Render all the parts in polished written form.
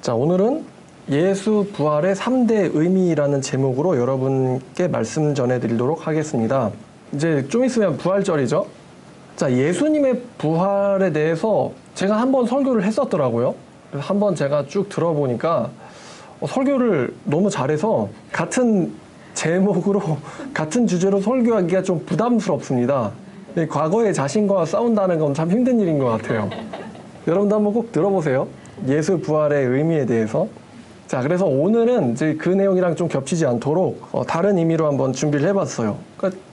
자, 오늘은 예수 부활의 3대 의미라는 제목으로 여러분께 말씀 전해드리도록 하겠습니다. 이제 좀 있으면 부활절이죠. 자, 예수님의 부활에 대해서 제가 한번 설교를 했었더라고요. 그래서 한번 제가 쭉 들어보니까 설교를 너무 잘해서 같은 제목으로 같은 주제로 설교하기가 좀 부담스럽습니다. 과거의 자신과 싸운다는 건 참 힘든 일인 것 같아요. 여러분도 한번 꼭 들어보세요. 예수 부활의 의미에 대해서. 자, 그래서 오늘은 이제 그 내용이랑 좀 겹치지 않도록 다른 의미로 한번 준비를 해봤어요.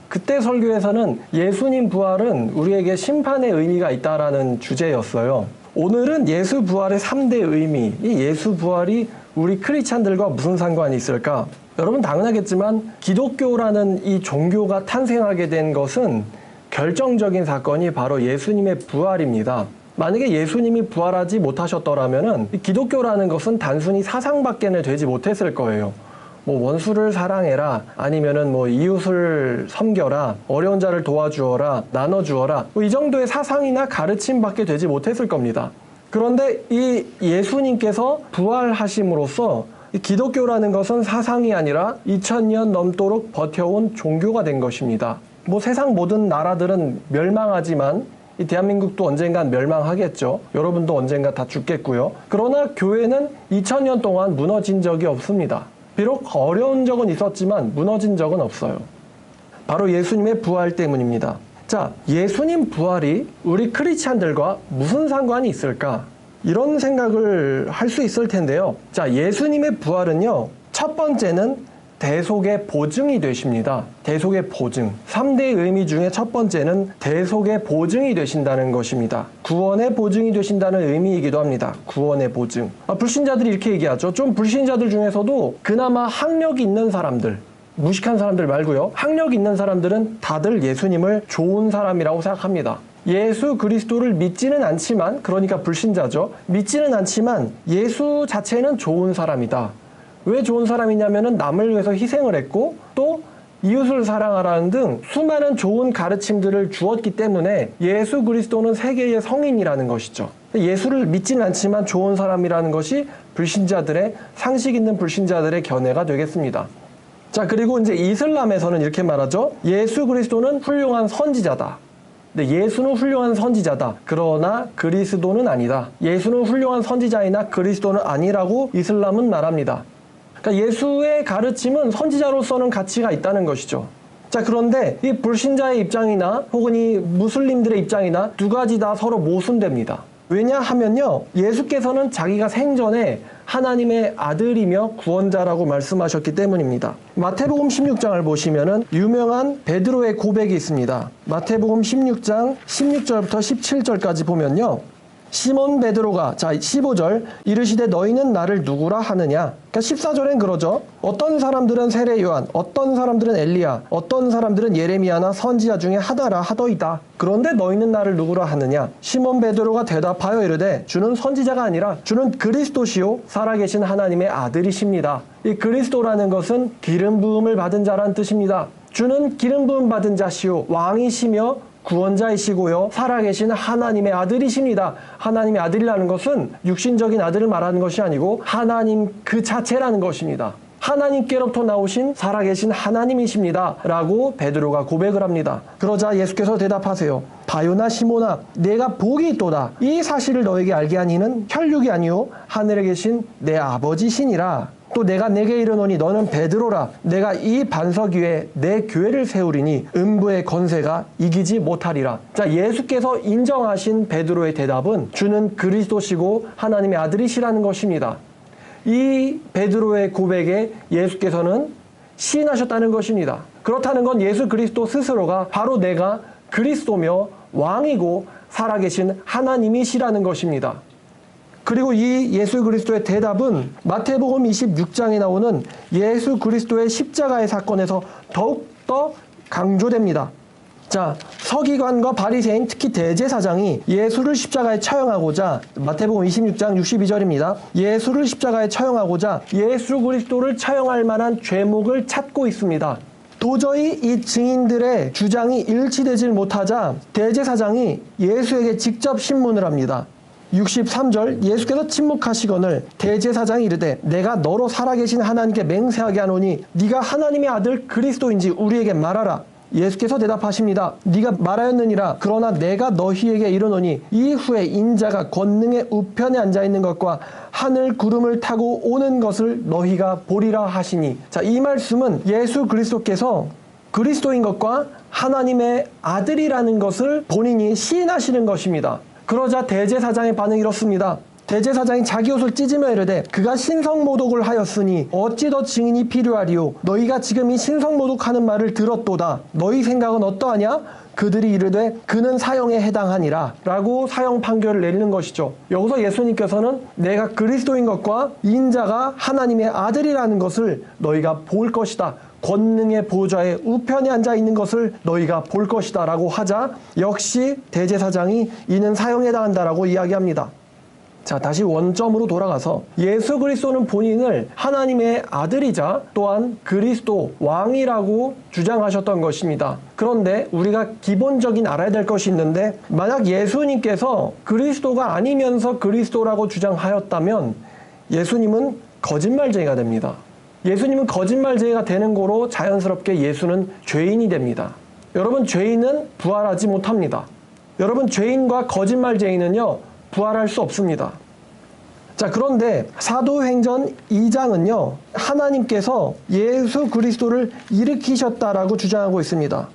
그때 설교에서는 예수님 부활은 우리에게 심판의 의미가 있다라는 주제였어요. 오늘은 예수 부활의 3대 의미, 이 예수 부활이 우리 크리스찬들과 무슨 상관이 있을까? 여러분 당연하겠지만 기독교라는 이 종교가 탄생하게 된 것은 결정적인 사건이 바로 예수님의 부활입니다. 만약에 예수님이 부활하지 못하셨더라면 기독교라는 것은 단순히 사상밖에는 되지 못했을 거예요. 뭐 원수를 사랑해라, 아니면은 뭐 이웃을 섬겨라, 어려운 자를 도와주어라, 나눠주어라, 이 정도의 사상이나 가르침밖에 되지 못했을 겁니다. 그런데 이 예수님께서 부활하심으로써 이 기독교라는 것은 사상이 아니라 2000년 넘도록 버텨온 종교가 된 것입니다. 뭐 세상 모든 나라들은 멸망하지만 이 대한민국도 언젠간 멸망하겠죠. 여러분도 언젠가 다 죽겠고요. 그러나 교회는 2000년 동안 무너진 적이 없습니다. 비록 어려운 적은 있었지만 무너진 적은 없어요. 바로 예수님의 부활 때문입니다. 자, 예수님 부활이 우리 크리스찬들과 무슨 상관이 있을까? 이런 생각을 할 수 있을 텐데요. 자, 예수님의 부활은요, 첫 번째는 대속의 보증이 되십니다. 대속의 보증. 3대 의미 중에 첫 번째는 대속의 보증이 되신다는 것입니다. 구원의 보증이 되신다는 의미이기도 합니다. 구원의 보증. 불신자들이 이렇게 얘기하죠. 좀 불신자들 중에서도 그나마 학력 있는 사람들, 무식한 사람들 말고요. 학력 있는 사람들은 다들 예수님을 좋은 사람이라고 생각합니다. 예수 그리스도를 믿지는 않지만, 그러니까 불신자죠. 믿지는 않지만 예수 자체는 좋은 사람이다. 왜 좋은 사람이냐면은 남을 위해서 희생을 했고 또 이웃을 사랑하라는 등 수많은 좋은 가르침들을 주었기 때문에 예수 그리스도는 세계의 성인이라는 것이죠. 예수를 믿지는 않지만 좋은 사람이라는 것이 불신자들의, 상식 있는 불신자들의 견해가 되겠습니다. 자, 그리고 이제 이슬람에서는 이렇게 말하죠. 예수 그리스도는 훌륭한 선지자다. 근데 예수는 훌륭한 선지자다. 그러나 그리스도는 아니다. 예수는 훌륭한 선지자이나 그리스도는 아니라고 이슬람은 말합니다. 그러니까 예수의 가르침은 선지자로서는 가치가 있다는 것이죠. 자, 그런데 이 불신자의 입장이나 혹은 이 무슬림들의 입장이나 두 가지 다 서로 모순됩니다. 왜냐하면요, 예수께서는 자기가 생전에 하나님의 아들이며 구원자라고 말씀하셨기 때문입니다. 마태복음 16장을 보시면은 유명한 베드로의 고백이 있습니다. 마태복음 16장 16절부터 17절까지 보면요, 시몬 베드로가, 자 15절, 이르시되 너희는 나를 누구라 하느냐. 그러니까 14절엔 그러죠. 어떤 사람들은 세례 요한, 어떤 사람들은 엘리야, 어떤 사람들은 예레미야나 선지자 중에 하나라 하더이다. 그런데 너희는 나를 누구라 하느냐. 시몬 베드로가 대답하여 이르되 주는 선지자가 아니라 주는 그리스도시요 살아계신 하나님의 아들이십니다. 이 그리스도라는 것은 기름 부음을 받은 자란 뜻입니다. 주는 기름 부음 받은 자시요 왕이시며 구원자이시고요 살아계신 하나님의 아들이십니다. 하나님의 아들이라는 것은 육신적인 아들을 말하는 것이 아니고 하나님 그 자체라는 것입니다. 하나님께로부터 나오신 살아계신 하나님이십니다 라고 베드로가 고백을 합니다. 그러자 예수께서 대답하세요. 바요나 시몬아, 내가 복이 있도다. 이 사실을 너에게 알게 하니는 혈육이 아니요 하늘에 계신 내 아버지시니라. 또 내가 내게 이르노니 너는 베드로라. 내가 이 반석 위에 내 교회를 세우리니 음부의 권세가 이기지 못하리라. 자, 예수께서 인정하신 베드로의 대답은 주는 그리스도시고 하나님의 아들이시라는 것입니다. 이 베드로의 고백에 예수께서는 시인하셨다는 것입니다. 그렇다는 건 예수 그리스도 스스로가 바로 내가 그리스도며 왕이고 살아계신 하나님이시라는 것입니다. 그리고 이 예수 그리스도의 대답은 마태복음 26장에 나오는 예수 그리스도의 십자가의 사건에서 더욱더 강조됩니다. 자, 서기관과 바리새인, 특히 대제사장이 예수를 십자가에 처형하고자, 마태복음 26장 62절입니다. 예수를 십자가에 처형하고자 예수 그리스도를 처형할 만한 죄목을 찾고 있습니다. 도저히 이 증인들의 주장이 일치되질 못하자 대제사장이 예수에게 직접 신문을 합니다. 63절 예수께서 침묵하시거늘 대제사장이 이르되 내가 너로 살아계신 하나님께 맹세하게 하노니 네가 하나님의 아들 그리스도인지 우리에게 말하라. 예수께서 대답하십니다. 네가 말하였느니라. 그러나 내가 너희에게 이르노니 이후에 인자가 권능의 우편에 앉아있는 것과 하늘 구름을 타고 오는 것을 너희가 보리라 하시니. 자, 이 말씀은 예수 그리스도께서 그리스도인 것과 하나님의 아들이라는 것을 본인이 시인하시는 것입니다. 그러자 대제사장의 반응이 이렇습니다. 대제사장이 자기 옷을 찢으며 이르되 그가 신성모독을 하였으니 어찌 더 증인이 필요하리요. 너희가 지금 이 신성모독하는 말을 들었도다. 너희 생각은 어떠하냐? 그들이 이르되 그는 사형에 해당하니라 라고 사형 판결을 내리는 것이죠. 여기서 예수님께서는 내가 그리스도인 것과 인자가 하나님의 아들이라는 것을 너희가 볼 것이다. 권능의 보좌에 우편에 앉아 있는 것을 너희가 볼 것이다 라고 하자 역시 대제사장이 이는 사형에 해당한다라고 이야기합니다. 자, 다시 원점으로 돌아가서 예수 그리스도는 본인을 하나님의 아들이자 또한 그리스도 왕이라고 주장하셨던 것입니다. 그런데 우리가 기본적인 알아야 될 것이 있는데 만약 예수님께서 그리스도가 아니면서 그리스도라고 주장하였다면 예수님은 거짓말쟁이가 됩니다. 예수님은 거짓말쟁이가 되는 거로 자연스럽게 예수는 죄인이 됩니다. 여러분, 죄인은 부활하지 못합니다. 여러분, 죄인과 거짓말쟁이는요 부활할 수 없습니다. 자, 그런데 사도행전 2장은요 하나님께서 예수 그리스도를 일으키셨다라고 주장하고 있습니다.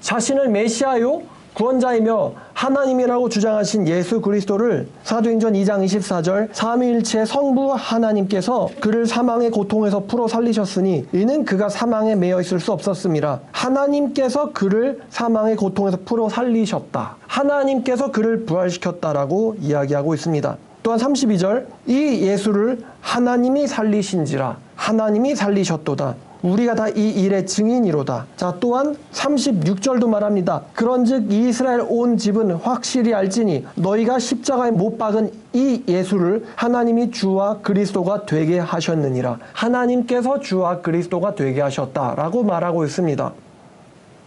자신을 메시아요 구원자이며 하나님이라고 주장하신 예수 그리스도를 사도행전 2장 24절 삼위일체 성부 하나님께서 그를 사망의 고통에서 풀어 살리셨으니 이는 그가 사망에 매여 있을 수 없었음이라. 하나님께서 그를 사망의 고통에서 풀어 살리셨다. 하나님께서 그를 부활시켰다라고 이야기하고 있습니다. 또한 32절 이 예수를 하나님이 살리신지라. 하나님이 살리셨도다. 우리가 다 이 일의 증인이로다. 자, 또한 36절도 말합니다. 그런즉 이스라엘 온 집은 확실히 알지니 너희가 십자가에 못 박은 이 예수를 하나님이 주와 그리스도가 되게 하셨느니라. 하나님께서 주와 그리스도가 되게 하셨다라고 말하고 있습니다.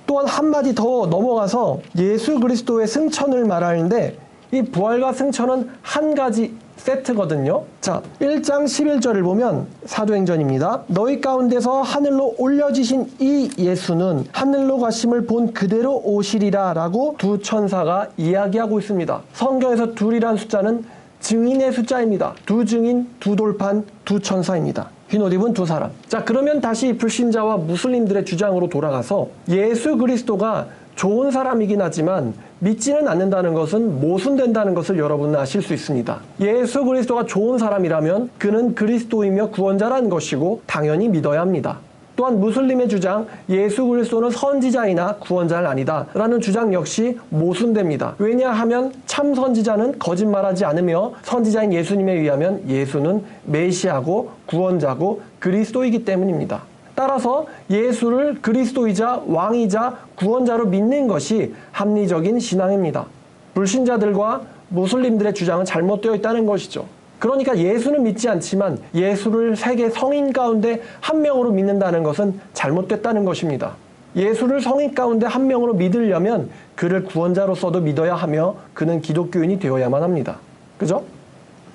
또한 한마디 더 넘어가서 예수 그리스도의 승천을 말하는데 이 부활과 승천은 한 가지 세트거든요. 자, 1장 11절을 보면 사도행전입니다. 너희 가운데서 하늘로 올려지신 이 예수는 하늘로 가심을 본 그대로 오시리라 라고 두 천사가 이야기하고 있습니다. 성경에서 둘이란 숫자는 증인의 숫자입니다. 두 증인, 두 돌판, 두 천사입니다. 흰 옷 입은 두 사람. 자, 그러면 다시 불신자와 무슬림들의 주장으로 돌아가서 예수 그리스도가 좋은 사람이긴 하지만 믿지는 않는다는 것은 모순된다는 것을 여러분은 아실 수 있습니다. 예수 그리스도가 좋은 사람이라면 그는 그리스도이며 구원자라는 것이고 당연히 믿어야 합니다. 또한 무슬림의 주장 예수 그리스도는 선지자이나 구원자는 아니다 라는 주장 역시 모순됩니다. 왜냐하면 참 선지자는 거짓말하지 않으며 선지자인 예수님에 의하면 예수는 메시아고 구원자고 그리스도이기 때문입니다. 따라서 예수를 그리스도이자 왕이자 구원자로 믿는 것이 합리적인 신앙입니다. 불신자들과 무슬림들의 주장은 잘못되어 있다는 것이죠. 그러니까 예수는 믿지 않지만 예수를 세계 성인 가운데 한 명으로 믿는다는 것은 잘못됐다는 것입니다. 예수를 성인 가운데 한 명으로 믿으려면 그를 구원자로서도 믿어야 하며 그는 기독교인이 되어야만 합니다. 그죠?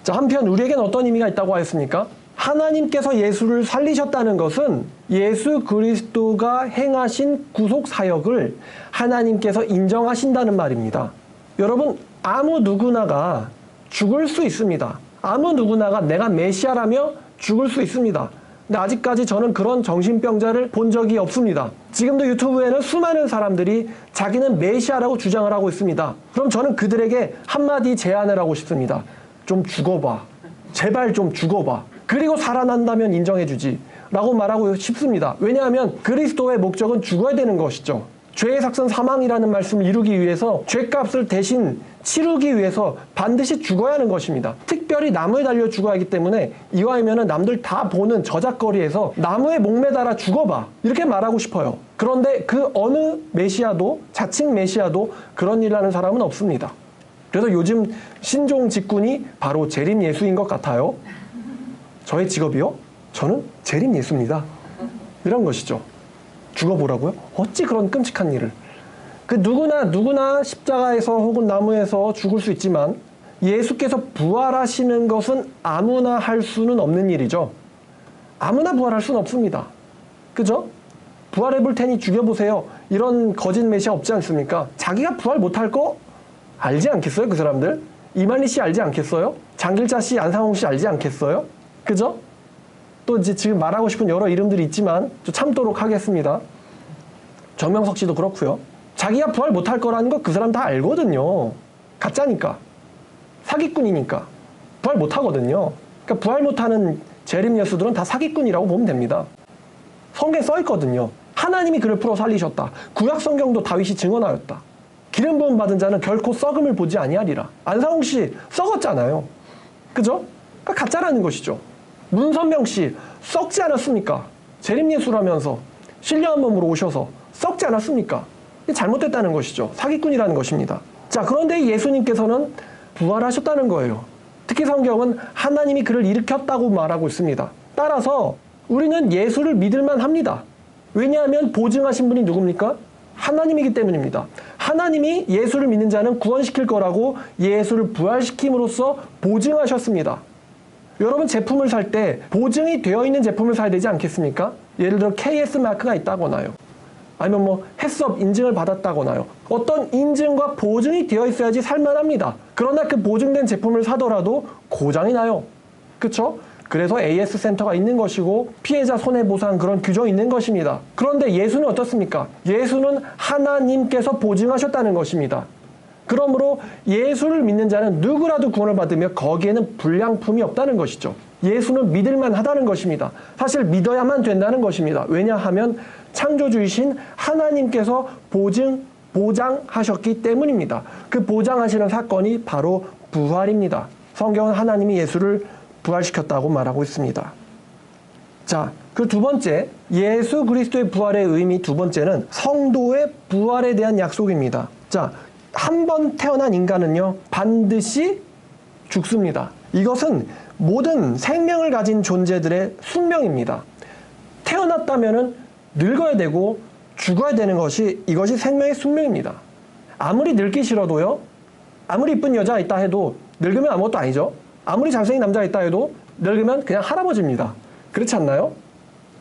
자, 한편 우리에겐 어떤 의미가 있다고 하였습니까? 하나님께서 예수를 살리셨다는 것은 예수 그리스도가 행하신 구속 사역을 하나님께서 인정하신다는 말입니다. 여러분, 아무 누구나가 죽을 수 있습니다. 아무 누구나가 내가 메시아라며 죽을 수 있습니다. 근데 아직까지 저는 그런 정신병자를 본 적이 없습니다. 지금도 유튜브에는 수많은 사람들이 자기는 메시아라고 주장을 하고 있습니다. 그럼 저는 그들에게 한마디 제안을 하고 싶습니다. 좀 죽어봐. 제발 좀 죽어봐. 그리고 살아난다면 인정해주지 라고 말하고 싶습니다. 왜냐하면 그리스도의 목적은 죽어야 되는 것이죠. 죄의 삭선 사망이라는 말씀을 이루기 위해서 죄값을 대신 치르기 위해서 반드시 죽어야 하는 것입니다. 특별히 나무에 달려 죽어야 하기 때문에 이왕이면 남들 다 보는 저작거리에서 나무에 목매달아 죽어봐 이렇게 말하고 싶어요. 그런데 그 어느 메시아도 자칭 메시아도 그런 일을 하는 사람은 없습니다. 그래서 요즘 신종 직군이 바로 재림 예수인 것 같아요. 저의 직업이요? 저는 재림 예수입니다. 이런 것이죠. 죽어보라고요? 어찌 그런 끔찍한 일을. 그 누구나 십자가에서 혹은 나무에서 죽을 수 있지만 예수께서 부활하시는 것은 아무나 할 수는 없는 일이죠. 아무나 부활할 수는 없습니다. 그죠? 부활해 볼 테니 죽여보세요. 이런 거짓 메시아 없지 않습니까? 자기가 부활 못할 거 알지 않겠어요? 그 사람들? 이만희 씨 알지 않겠어요? 장길자 씨, 안상홍 씨 알지 않겠어요? 그죠? 또 이제 지금 말하고 싶은 여러 이름들이 있지만 좀 참도록 하겠습니다. 정명석 씨도 그렇고요. 자기가 부활 못할 거라는 거 그 사람 다 알거든요. 가짜니까. 사기꾼이니까. 부활 못하거든요. 그러니까 부활 못하는 재림 예수들은 다 사기꾼이라고 보면 됩니다. 성경에 써 있거든요. 하나님이 그를 풀어 살리셨다. 구약 성경도 다윗이 증언하였다. 기름 부음 받은 자는 결코 썩음을 보지 아니하리라. 안상홍 씨 썩었잖아요. 그죠? 그러니까 가짜라는 것이죠. 문선명 씨 썩지 않았습니까? 재림 예수라면서 신령한 몸으로 오셔서 썩지 않았습니까? 잘못됐다는 것이죠. 사기꾼이라는 것입니다. 자, 그런데 예수님께서는 부활하셨다는 거예요. 특히 성경은 하나님이 그를 일으켰다고 말하고 있습니다. 따라서 우리는 예수를 믿을만 합니다. 왜냐하면 보증하신 분이 누굽니까? 하나님이기 때문입니다. 하나님이 예수를 믿는 자는 구원시킬 거라고 예수를 부활시킴으로써 보증하셨습니다. 여러분 제품을 살 때 보증이 되어 있는 제품을 사야 되지 않겠습니까? 예를 들어 KS 마크가 있다거나요. 아니면 뭐 햇섭 인증을 받았다거나요. 어떤 인증과 보증이 되어 있어야지 살만합니다. 그러나 그 보증된 제품을 사더라도 고장이 나요. 그렇죠? 그래서 AS 센터가 있는 것이고 피해자 손해보상 그런 규정이 있는 것입니다. 그런데 예수는 어떻습니까? 예수는 하나님께서 보증하셨다는 것입니다. 그러므로 예수를 믿는 자는 누구라도 구원을 받으며 거기에는 불량품이 없다는 것이죠. 예수는 믿을만 하다는 것입니다. 사실 믿어야만 된다는 것입니다. 왜냐하면 창조주이신 하나님께서 보장하셨기 때문입니다. 그 보장하시는 사건이 바로 부활입니다. 성경은 하나님이 예수를 부활시켰다고 말하고 있습니다. 자, 그 두 번째, 예수 그리스도의 부활의 의미 두 번째는 성도의 부활에 대한 약속입니다. 자, 한 번 태어난 인간은요, 반드시 죽습니다. 이것은 모든 생명을 가진 존재들의 숙명입니다. 태어났다면은 늙어야 되고 죽어야 되는 이것이 생명의 숙명입니다. 아무리 늙기 싫어도요, 아무리 이쁜 여자가 있다 해도 늙으면 아무것도 아니죠. 아무리 잘생긴 남자가 있다 해도 늙으면 그냥 할아버지입니다. 그렇지 않나요?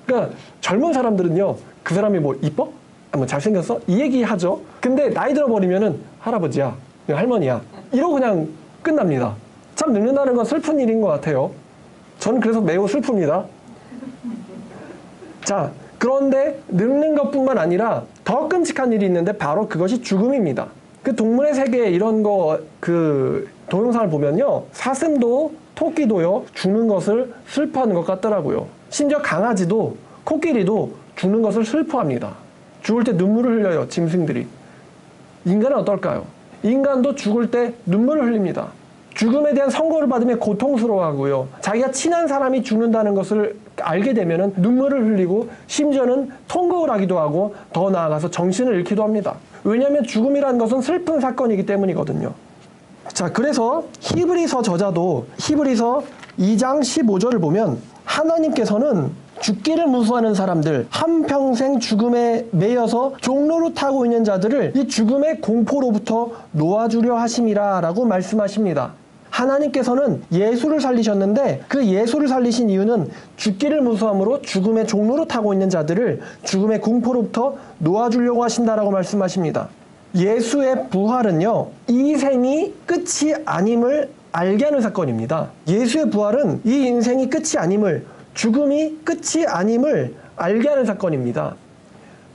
그러니까 젊은 사람들은요, 그 사람이 뭐 이뻐? 뭐 잘생겼어? 이 얘기 하죠. 근데 나이 들어버리면은 할아버지야, 할머니야, 이러고 그냥 끝납니다. 참 늙는다는 건 슬픈 일인 것 같아요. 저는 그래서 매우 슬픕니다. 자, 그런데 늙는 것뿐만 아니라 더 끔찍한 일이 있는데 바로 그것이 죽음입니다. 그 동물의 세계에 이런 그 동영상을 보면요, 사슴도 토끼도요 죽는 것을 슬퍼하는 것 같더라고요. 심지어 강아지도 코끼리도 죽는 것을 슬퍼합니다. 죽을 때 눈물을 흘려요, 짐승들이. 인간은 어떨까요? 인간도 죽을 때 눈물을 흘립니다. 죽음에 대한 선고를 받으며 고통스러워하고요. 자기가 친한 사람이 죽는다는 것을 알게 되면 눈물을 흘리고 심지어는 통곡을 하기도 하고 더 나아가서 정신을 잃기도 합니다. 왜냐하면 죽음이라는 것은 슬픈 사건이기 때문이거든요. 자, 그래서 히브리서 저자도 히브리서 2장 15절을 보면 하나님께서는 죽기를 무수하는 사람들, 한평생 죽음에 매여서 종로로 타고 있는 자들을 이 죽음의 공포로부터 놓아주려 하심이라 라고 말씀하십니다. 하나님께서는 예수를 살리셨는데 그 예수를 살리신 이유는 죽기를 무수함으로 죽음의 종로로 타고 있는 자들을 죽음의 공포로부터 놓아주려고 하신다라고 말씀하십니다. 예수의 부활은요, 이 생이 끝이 아님을 알게 하는 사건입니다. 예수의 부활은 이 인생이 끝이 아님을, 죽음이 끝이 아님을 알게 하는 사건입니다.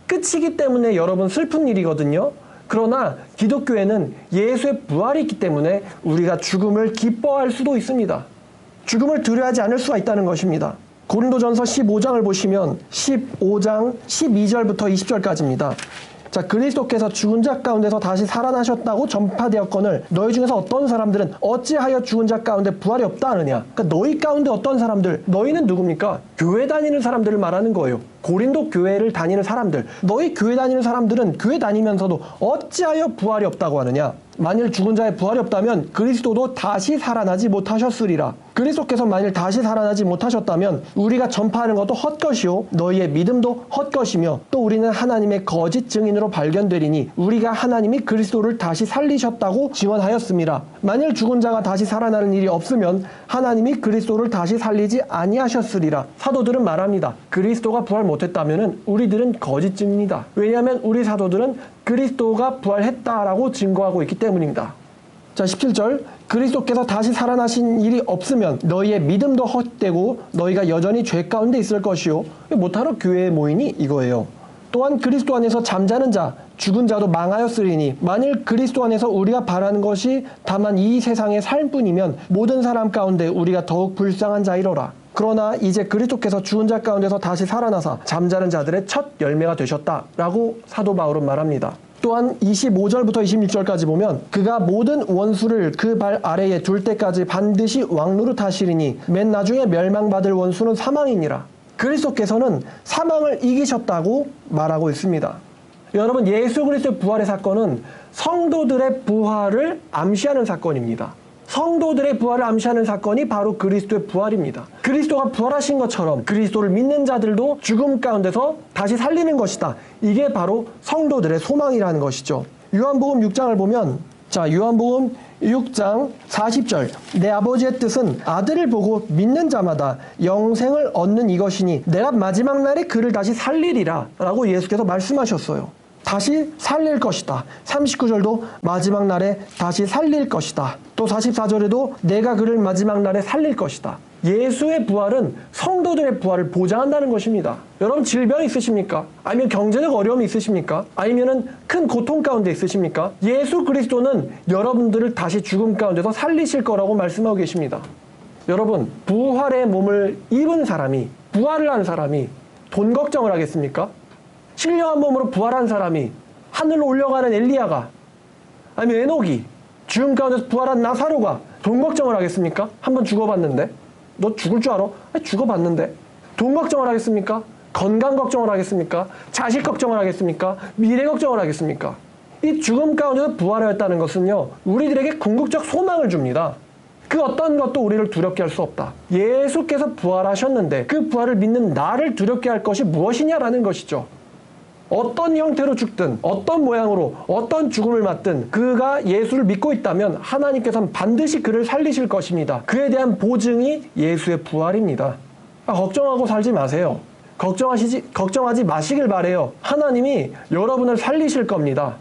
끝이기 때문에 여러분 슬픈 일이거든요. 그러나 기독교에는 예수의 부활이 있기 때문에 우리가 죽음을 기뻐할 수도 있습니다. 죽음을 두려워하지 않을 수가 있다는 것입니다. 고린도전서 15장을 보시면 15장 12절부터 20절까지입니다. 자, 그리스도께서 죽은 자 가운데서 다시 살아나셨다고 전파되었거늘 너희 중에서 어떤 사람들은 어찌하여 죽은 자 가운데 부활이 없다 하느냐. 그러니까 너희 가운데 어떤 사람들, 너희는 누굽니까? 교회 다니는 사람들을 말하는 거예요. 고린도 교회를 다니는 사람들, 너희 교회 다니는 사람들은 교회 다니면서도 어찌하여 부활이 없다고 하느냐? 만일 죽은 자의 부활이 없다면 그리스도도 다시 살아나지 못하셨으리라. 그리스도께서 만일 다시 살아나지 못하셨다면 우리가 전파하는 것도 헛것이요 너희의 믿음도 헛것이며 또 우리는 하나님의 거짓 증인으로 발견되리니 우리가 하나님이 그리스도를 다시 살리셨다고 증언하였습니다. 만일 죽은 자가 다시 살아나는 일이 없으면 하나님이 그리스도를 다시 살리지 아니하셨으리라. 사도들은 말합니다. 그리스도가 부활 못했다면 우리들은 거짓 증인이다. 왜냐하면 우리 사도들은 그리스도가 부활했다라고 증거하고 있기 때문입니다. 자, 17절. 그리스도께서 다시 살아나신 일이 없으면 너희의 믿음도 헛되고 너희가 여전히 죄 가운데 있을 것이요 못하러 교회에 모이니 이거예요. 또한 그리스도 안에서 잠자는 자 죽은 자도 망하였으리니 만일 그리스도 안에서 우리가 바라는 것이 다만 이 세상의 삶뿐이면 모든 사람 가운데 우리가 더욱 불쌍한 자이로라. 그러나 이제 그리스도께서 죽은 자 가운데서 다시 살아나사 잠자는 자들의 첫 열매가 되셨다라고 사도 바울은 말합니다. 또한 25절부터 26절까지 보면 그가 모든 원수를 그 발 아래에 둘 때까지 반드시 왕노릇하시리니 맨 나중에 멸망받을 원수는 사망이니라. 그리스도께서는 사망을 이기셨다고 말하고 있습니다. 여러분, 예수 그리스도의 부활의 사건은 성도들의 부활을 암시하는 사건입니다. 성도들의 부활을 암시하는 사건이 바로 그리스도의 부활입니다. 그리스도가 부활하신 것처럼 그리스도를 믿는 자들도 죽음 가운데서 다시 살리는 것이다. 이게 바로 성도들의 소망이라는 것이죠. 요한복음 6장을 보면, 자, 요한복음 6장 40절. 내 아버지의 뜻은 아들을 보고 믿는 자마다 영생을 얻는 이것이니 내가 마지막 날에 그를 다시 살리리라 라고 예수께서 말씀하셨어요. 다시 살릴 것이다. 39절도 마지막 날에 다시 살릴 것이다. 또 44절에도 내가 그를 마지막 날에 살릴 것이다. 예수의 부활은 성도들의 부활을 보장한다는 것입니다. 여러분, 질병이 있으십니까? 아니면 경제적 어려움이 있으십니까? 아니면 큰 고통 가운데 있으십니까? 예수 그리스도는 여러분들을 다시 죽음 가운데서 살리실 거라고 말씀하고 계십니다. 여러분, 부활의 몸을 입은 사람이, 부활을 한 사람이 돈 걱정을 하겠습니까? 신령한 몸으로 부활한 사람이, 하늘로 올려가는 엘리야가, 아니면 에녹이, 죽음 가운데서 부활한 나사로가 돈 걱정을 하겠습니까? 한번 죽어봤는데? 너 죽을 줄 알아? 아니, 죽어봤는데? 돈 걱정을 하겠습니까? 건강 걱정을 하겠습니까? 자식 걱정을 하겠습니까? 미래 걱정을 하겠습니까? 이 죽음 가운데서 부활하였다는 것은요, 우리들에게 궁극적 소망을 줍니다. 그 어떤 것도 우리를 두렵게 할 수 없다. 예수께서 부활하셨는데 그 부활을 믿는 나를 두렵게 할 것이 무엇이냐라는 것이죠. 어떤 형태로 죽든 어떤 모양으로 어떤 죽음을 맞든 그가 예수를 믿고 있다면 하나님께서는 반드시 그를 살리실 것입니다. 그에 대한 보증이 예수의 부활입니다. 걱정하고 살지 마세요. 걱정하지 마시길 바래요. 하나님이 여러분을 살리실 겁니다.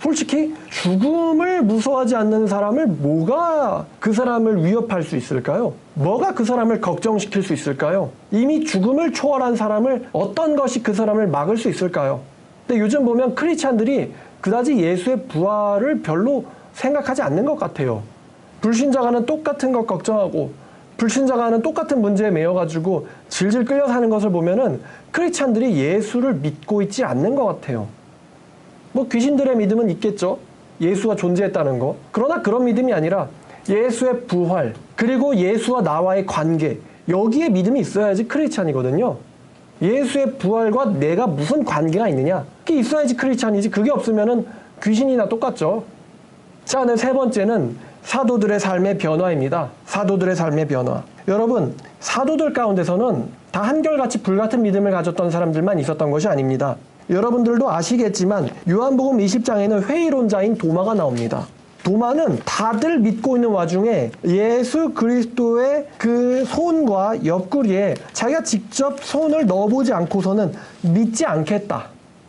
솔직히 죽음을 무서워하지 않는 사람을 뭐가 그 사람을 위협할 수 있을까요? 뭐가 그 사람을 걱정시킬 수 있을까요? 이미 죽음을 초월한 사람을 어떤 것이 그 사람을 막을 수 있을까요? 근데 요즘 보면 크리스찬들이 그다지 예수의 부활을 별로 생각하지 않는 것 같아요. 불신자가는 똑같은 것 걱정하고 불신자가는 똑같은 문제에 매여가지고 질질 끌려 사는 것을 보면은 크리스찬들이 예수를 믿고 있지 않는 것 같아요. 뭐 귀신들의 믿음은 있겠죠. 예수가 존재했다는 거. 그러나 그런 믿음이 아니라 예수의 부활, 그리고 예수와 나와의 관계, 여기에 믿음이 있어야지 크리스찬이거든요. 예수의 부활과 내가 무슨 관계가 있느냐? 그게 있어야지 크리스찬이지. 그게 없으면은 귀신이나 똑같죠. 자, 네, 세 번째는 사도들의 삶의 변화입니다. 사도들의 삶의 변화. 여러분, 사도들 가운데서는 다 한결같이 불같은 믿음을 가졌던 사람들만 있었던 것이 아닙니다. 여러분들도 아시겠지만 요한복음 20장에는 회의론자인 도마가 나옵니다. 도마는 다들 믿고 있는 와중에 예수 그리스도의 그 손과 옆구리에 자기가 직접 손을 넣어보지 않고서는 믿지 않겠다.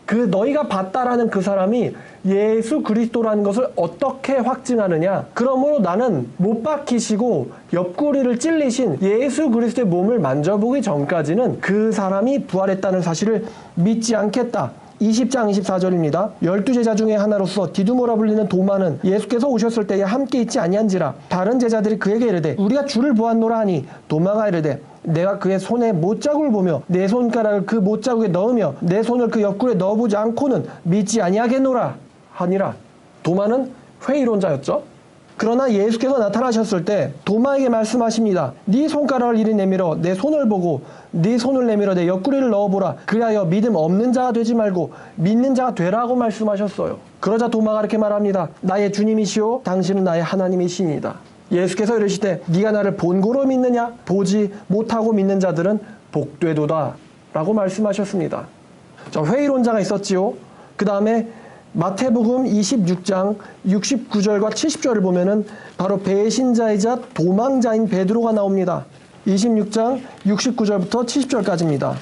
그 너희가 봤다라는 그 사람이 예수 그리스도라는 것을 어떻게 확증하느냐? 그러므로 나는 못 박히시고 옆구리를 찔리신 예수 그리스도의 몸을 만져보기 전까지는 그 사람이 부활했다는 사실을 믿지 않겠다. 20장 24절입니다. 12제자 중에 하나로서 디두모라 불리는 도마는 예수께서 오셨을 때에 함께 있지 아니한지라. 다른 제자들이 그에게 이르되 우리가 주를 보았노라 하니 도마가 이르되 내가 그의 손에 못자국을 보며 내 손가락을 그 못자국에 넣으며 내 손을 그 옆구리에 넣어보지 않고는 믿지 아니하겠노라 하니라. 도마는 회의론자였죠. 그러나 예수께서 나타나셨을 때 도마에게 말씀하십니다. 네 손가락을 이리 내밀어 내 손을 보고 네 손을 내밀어 내 옆구리를 넣어보라. 그리하여 믿음 없는 자가 되지 말고 믿는 자가 되라고 말씀하셨어요. 그러자 도마가 이렇게 말합니다. 나의 주님이시오 당신은 나의 하나님이시니이다. 예수께서 이르시되 네가 나를 본고로 믿느냐? 보지 못하고 믿는 자들은 복되도다 라고 말씀하셨습니다. 자, 회의론자가 있었지요. 그 다음에 마태복음 26장 69절과 70절을 보면은 바로 배신자이자 도망자인 베드로가 나옵니다. 26장 69절부터 70절까지입니다.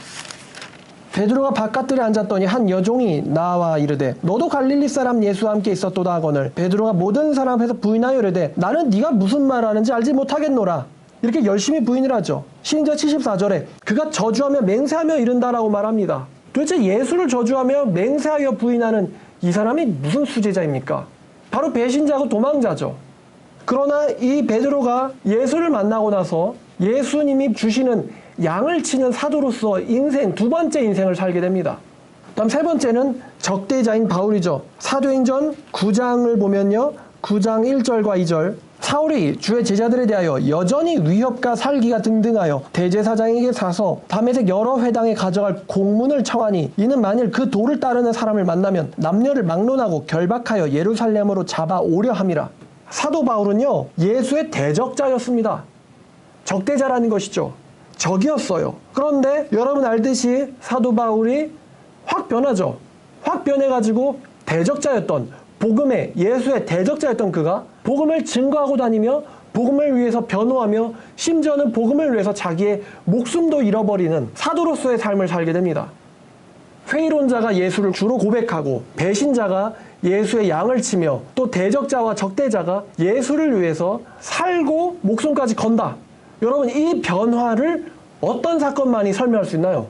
베드로가 바깥들에 앉았더니 한 여종이 나와 이르되 너도 갈릴리 사람 예수와 함께 있었도다 하거늘 베드로가 모든 사람 앞에서 부인하여 이르되 나는 네가 무슨 말하는지 알지 못하겠노라. 이렇게 열심히 부인을 하죠. 심지어 74절에 그가 저주하며 맹세하며 이른다라고 말합니다. 도대체 예수를 저주하며 맹세하여 부인하는 이 사람이 무슨 수제자입니까? 바로 배신자고 도망자죠. 그러나 이 베드로가 예수를 만나고 나서 예수님이 주시는 양을 치는 사도로서 인생 두 번째 인생을 살게 됩니다. 다음 세 번째는 적대자인 바울이죠. 사도행전 9장을 보면요. 9장 1절과 2절 사울이 주의 제자들에 대하여 여전히 위협과 살기가 등등하여 대제사장에게 사서 다메섹 여러 회당에 가져갈 공문을 청하니 이는 만일 그 도를 따르는 사람을 만나면 남녀를 막론하고 결박하여 예루살렘으로 잡아오려 함이라. 사도 바울은요 예수의 대적자였습니다. 적대자라는 것이죠. 적이었어요. 그런데 여러분 알듯이 사도 바울이 확 변하죠. 확 변해가지고 대적자였던 복음의 예수의 대적자였던 그가 복음을 증거하고 다니며 복음을 위해서 변호하며 심지어는 복음을 위해서 자기의 목숨도 잃어버리는 사도로서의 삶을 살게 됩니다. 회의론자가 예수를 주로 고백하고 배신자가 예수의 양을 치며 또 대적자와 적대자가 예수를 위해서 살고 목숨까지 건다. 여러분 이 변화를 어떤 사건만이 설명할 수 있나요?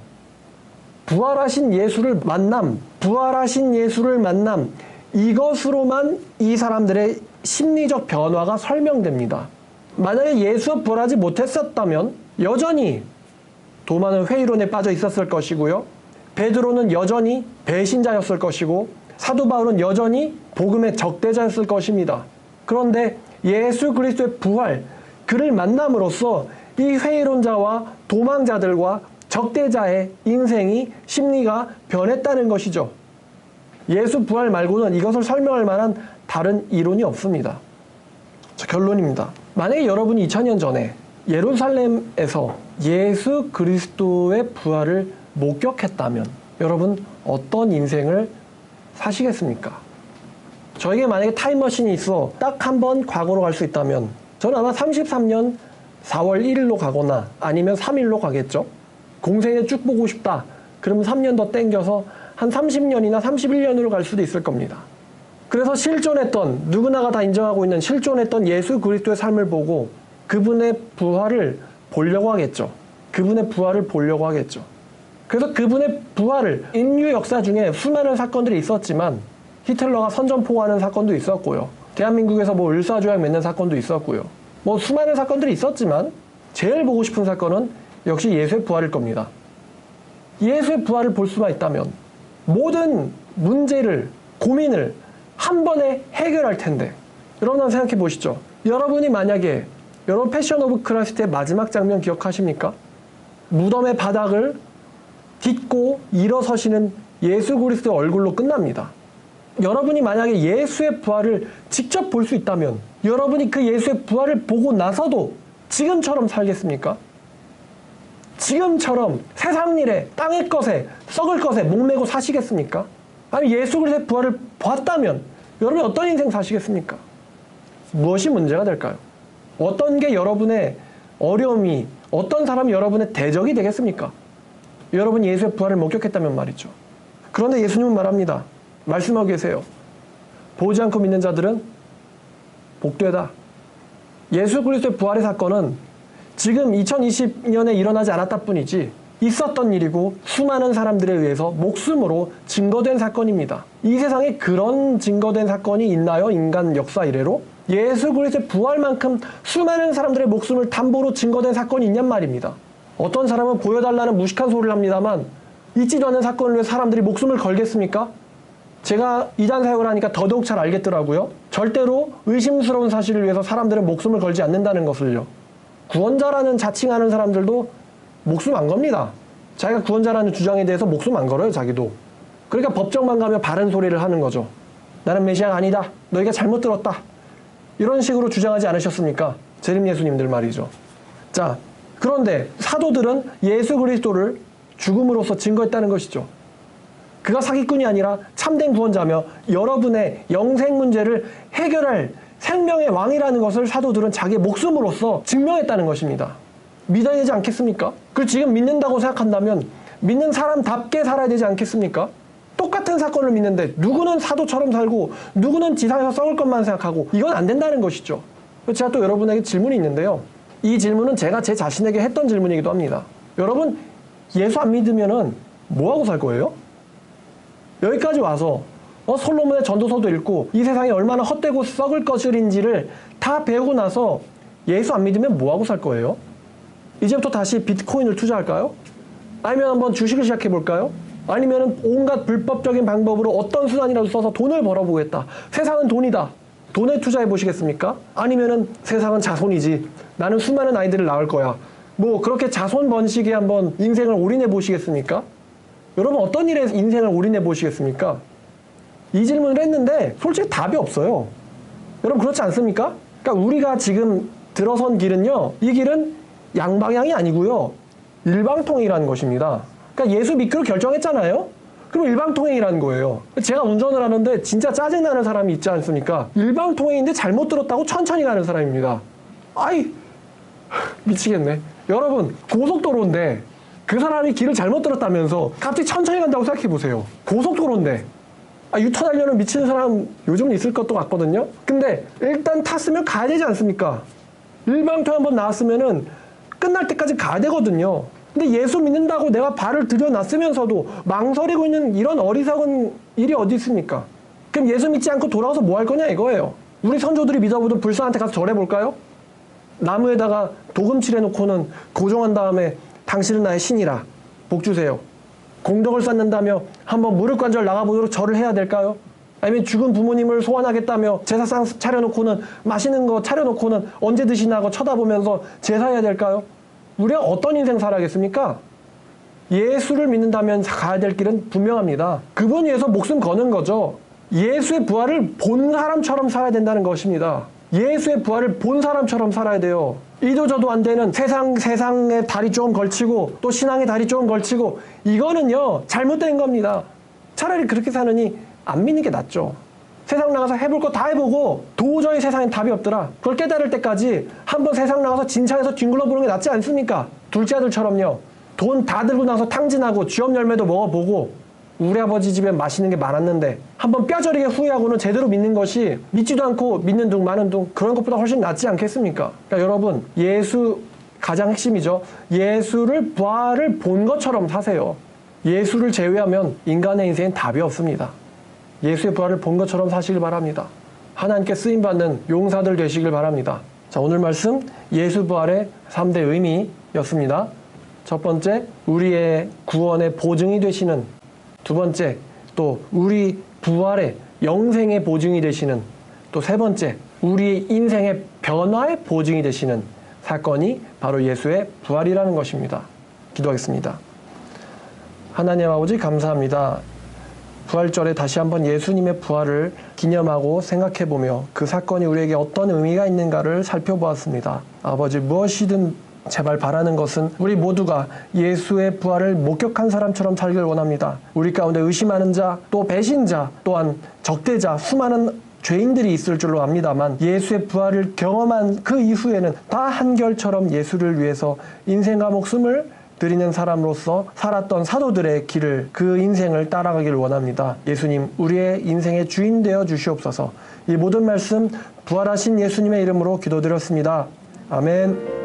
부활하신 예수를 만남, 부활하신 예수를 만남 이것으로만 이 사람들의 심리적 변화가 설명됩니다. 만약에 예수가 부활하지 못했었다면 여전히 도마는 회의론에 빠져 있었을 것이고요. 베드로는 여전히 배신자였을 것이고 사도 바울은 여전히 복음의 적대자였을 것입니다. 그런데 예수 그리스도의 부활, 그를 만남으로써 이 회의론자와 도망자들과 적대자의 인생이 심리가 변했다는 것이죠. 예수 부활 말고는 이것을 설명할 만한 다른 이론이 없습니다. 자, 결론입니다. 만약에 여러분이 2000년 전에 예루살렘에서 예수 그리스도의 부활을 목격했다면 여러분 어떤 인생을 사시겠습니까? 저에게 만약에 타임머신이 있어 딱 한 번 과거로 갈 수 있다면 저는 아마 33년 4월 1일로 가거나 아니면 3일로 가겠죠. 공생에 쭉 보고 싶다. 그러면 3년 더 땡겨서 한 30년이나 31년으로 갈 수도 있을 겁니다. 그래서 실존했던 누구나가 다 인정하고 있는 실존했던 예수 그리스도의 삶을 보고 그분의 부활을 보려고 하겠죠. 그분의 부활을 보려고 하겠죠. 그래서 그분의 부활을 인류 역사 중에 수많은 사건들이 있었지만 히틀러가 선전포고하는 사건도 있었고요. 대한민국에서 뭐 을사조약 맺는 사건도 있었고요. 뭐 수많은 사건들이 있었지만 제일 보고 싶은 사건은 역시 예수의 부활일 겁니다. 예수의 부활을 볼 수만 있다면 모든 문제를, 고민을 한 번에 해결할 텐데 여러분 한번 생각해 보시죠. 여러분이 만약에 여러분 패션 오브 크라이스트의 마지막 장면 기억하십니까? 무덤의 바닥을 딛고 일어서시는 예수 그리스도의 얼굴로 끝납니다. 여러분이 만약에 예수의 부활을 직접 볼 수 있다면 여러분이 그 예수의 부활을 보고 나서도 지금처럼 살겠습니까? 지금처럼 세상 일에 땅의 것에 썩을 것에 목매고 사시겠습니까? 아니 예수 그리스도의 부활을 봤다면 여러분이 어떤 인생 사시겠습니까? 무엇이 문제가 될까요? 어떤 게 여러분의 어려움이 어떤 사람이 여러분의 대적이 되겠습니까? 여러분이 예수의 부활을 목격했다면 말이죠. 그런데 예수님은 말합니다. 말씀하고 계세요. 보지 않고 믿는 자들은 복되다. 예수 그리스도의 부활의 사건은 지금 2020년에 일어나지 않았다 뿐이지 있었던 일이고 수많은 사람들에 의해서 목숨으로 증거된 사건입니다. 이 세상에 그런 증거된 사건이 있나요? 인간 역사 이래로? 예수 그리스도의 부활만큼 수많은 사람들의 목숨을 담보로 증거된 사건이 있냔 말입니다. 어떤 사람은 보여달라는 무식한 소리를 합니다만 있지도 않은 사건을 위해 사람들이 목숨을 걸겠습니까? 제가 이단 사역을 하니까 더더욱 잘 알겠더라고요. 절대로 의심스러운 사실을 위해서 사람들은 목숨을 걸지 않는다는 것을요. 구원자라는 자칭하는 사람들도 목숨 안 겁니다. 자기가 구원자라는 주장에 대해서 목숨 안 걸어요, 자기도. 그러니까 법정만 가면 바른 소리를 하는 거죠. 나는 메시아가 아니다. 너희가 잘못 들었다. 이런 식으로 주장하지 않으셨습니까? 재림 예수님들 말이죠. 자, 그런데 사도들은 예수 그리스도를 죽음으로써 증거했다는 것이죠. 그가 사기꾼이 아니라 참된 구원자며 여러분의 영생 문제를 해결할 생명의 왕이라는 것을 사도들은 자기의 목숨으로써 증명했다는 것입니다. 믿어야 되지 않겠습니까? 그걸 지금 믿는다고 생각한다면 믿는 사람답게 살아야 되지 않겠습니까? 똑같은 사건을 믿는데 누구는 사도처럼 살고 누구는 지상에서 썩을 것만 생각하고 이건 안 된다는 것이죠. 제가 또 여러분에게 질문이 있는데요. 이 질문은 제가 제 자신에게 했던 질문이기도 합니다. 여러분, 예수 안 믿으면은 뭐하고 살 거예요? 여기까지 와서 솔로몬의 전도서도 읽고 이 세상이 얼마나 헛되고 썩을 것인지를 다 배우고 나서 예수 안 믿으면 뭐하고 살 거예요? 이제부터 다시 비트코인을 투자할까요? 아니면 한번 주식을 시작해볼까요? 아니면 온갖 불법적인 방법으로 어떤 수단이라도 써서 돈을 벌어보겠다. 세상은 돈이다. 돈에 투자해 보시겠습니까? 아니면은 세상은 자손이지. 나는 수많은 아이들을 낳을 거야. 뭐 그렇게 자손 번식에 한번 인생을 올인해 보시겠습니까? 여러분 어떤 일에 인생을 올인해 보시겠습니까? 이 질문을 했는데 솔직히 답이 없어요. 여러분 그렇지 않습니까? 그러니까 우리가 지금 들어선 길은요. 이 길은 양방향이 아니고요. 일방통행이라는 것입니다. 그러니까 예수 믿기로 결정했잖아요. 그럼 일방통행이라는 거예요. 제가 운전을 하는데 진짜 짜증나는 사람이 있지 않습니까? 일방통행인데 잘못 들었다고 천천히 가는 사람입니다. 아이 미치겠네. 여러분 고속도로인데 그 사람이 길을 잘못 들었다면서 갑자기 천천히 간다고 생각해보세요. 고속도로인데 유턴하려는 미치는 사람 요즘은 있을 것도 같거든요. 근데 일단 탔으면 가야 되지 않습니까? 일방통행 한번 나왔으면은 끝날 때까지 가야 되거든요. 근데 예수 믿는다고 내가 발을 들여놨으면서도 망설이고 있는 이런 어리석은 일이 어디 있습니까? 그럼 예수 믿지 않고 돌아와서 뭐 할 거냐 이거예요. 우리 선조들이 믿어보던 불사한테 가서 절해볼까요? 나무에다가 도금 칠해놓고는 고정한 다음에 당신은 나의 신이라 복 주세요. 공덕을 쌓는다며 한번 무릎관절 나가보도록 절을 해야 될까요? 아니면 죽은 부모님을 소환하겠다며 제사상 차려놓고는 맛있는 거 차려놓고는 언제 드시나 하고 쳐다보면서 제사해야 될까요? 우리가 어떤 인생 살아야겠습니까? 예수를 믿는다면 가야 될 길은 분명합니다. 그분 위해서 목숨 거는 거죠. 예수의 부활을 본 사람처럼 살아야 된다는 것입니다. 예수의 부활을 본 사람처럼 살아야 돼요. 이도저도 안 되는 세상에 다리 조금 걸치고 또 신앙에 다리 조금 걸치고 이거는요 잘못된 겁니다. 차라리 그렇게 사느니 안 믿는 게 낫죠. 세상 나가서 해볼 거 다 해보고 도저히 세상엔 답이 없더라. 그걸 깨달을 때까지 한번 세상 나가서 진창에서 뒹굴러 보는 게 낫지 않습니까? 둘째 아들처럼요. 돈 다 들고 나서 탕진하고 쥐업 열매도 먹어보고 우리 아버지 집에 맛있는 게 많았는데 한번 뼈저리게 후회하고는 제대로 믿는 것이 믿지도 않고 믿는 둥 마는 둥 그런 것보다 훨씬 낫지 않겠습니까? 그러니까 여러분 예수 가장 핵심이죠. 예수를 부활을 본 것처럼 사세요. 예수를 제외하면 인간의 인생엔 답이 없습니다. 예수의 부활을 본 것처럼 사시길 바랍니다. 하나님께 쓰임받는 용사들 되시길 바랍니다. 자, 오늘 말씀 예수 부활의 3대 의미였습니다. 첫 번째, 우리의 구원의 보증이 되시는. 두 번째, 또 우리 부활의 영생의 보증이 되시는. 또 세 번째, 우리 인생의 변화의 보증이 되시는 사건이 바로 예수의 부활이라는 것입니다. 기도하겠습니다. 하나님 아버지 감사합니다. 부활절에 다시 한번 예수님의 부활을 기념하고 생각해보며 그 사건이 우리에게 어떤 의미가 있는가를 살펴보았습니다. 아버지 무엇이든 제발 바라는 것은 우리 모두가 예수의 부활을 목격한 사람처럼 살길 원합니다. 우리 가운데 의심하는 자, 또 배신자, 또한 적대자, 수많은 죄인들이 있을 줄로 압니다만 예수의 부활을 경험한 그 이후에는 다 한결처럼 예수를 위해서 인생과 목숨을 드리는 사람으로서 살았던 사도들의 길을 그 인생을 따라가기를 원합니다. 예수님 우리의 인생의 주인 되어 주시옵소서. 이 모든 말씀 부활하신 예수님의 이름으로 기도드렸습니다. 아멘.